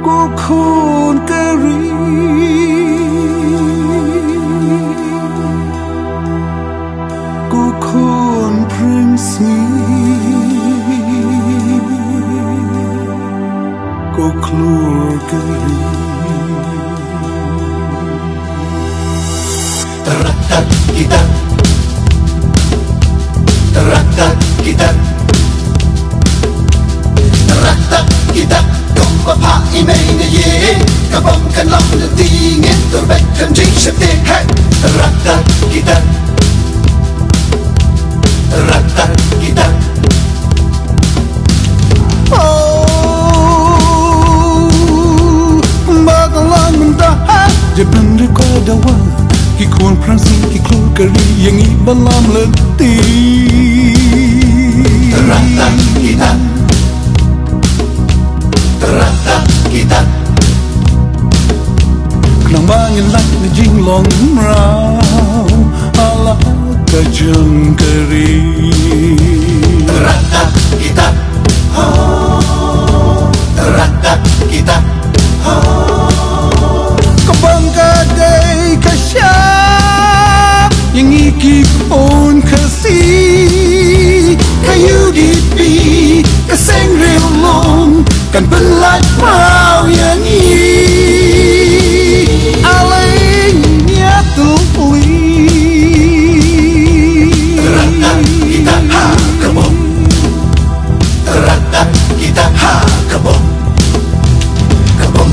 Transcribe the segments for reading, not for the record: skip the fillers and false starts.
Ku khôn keri Ku khôn prinsi Ku klur keri Teratak kita Teratak kita Teratak kita Kompa pa imene ye Kabong kan long na tingin Turbek kan jing shepte Hey Teratak kita Teratak kita Bakalan mendahan Japan rekadawa Ki khôn pransi ki klur keri Yang ibalam leti Teratak kita Teratak kita Kenang bangin lak na jing long rao Ala kajang keri Teratak kita Teratak kita Kabang kadai kasyap Yang iki pun kasih Kayu dipi Kaseng relong Kan pelat pau yang Alainya tuli Teratak kita ha kebom Teratak kita ha kebom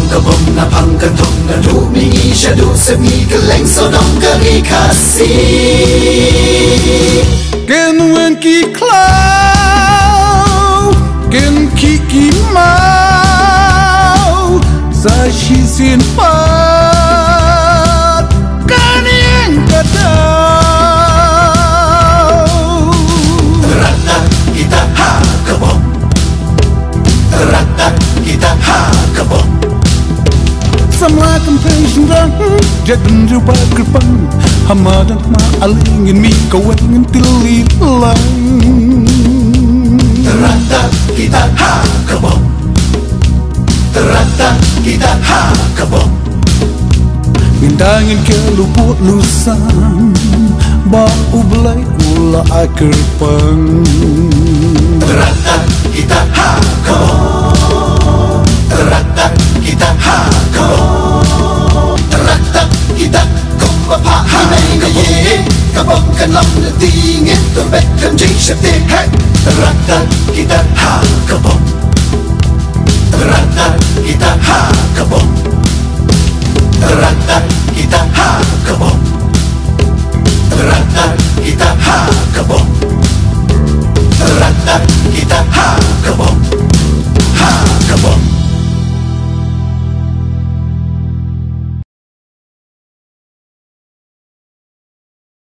Kebom na pangkatong na lumingi Syadu semi keleng sodong keri kasih Genwen ki klau Gen ki ki mau Sa shi sin pat Kan yang kadau Teratak kita ha kebom Teratak kita ha kebom Samla temptation dan Jadun rupa kerpang Hamadan ma alingin mi Kawengin tilit lang Teratak kita ha kebom Teratak kita ha kebom Bintangin ke luput lusam Bau belai ula kerpang Teratak kita ha kebom Teratak kita ha kebom Teratak kita Kompa pa himay na ye Kabong kan long na tingin Turbek kan jing shepte Hey Teratak kita ha kebom Teratak kita ha kebom Teratak kita ha kebom Teratak kita ha kebom Teratak kita ha kebom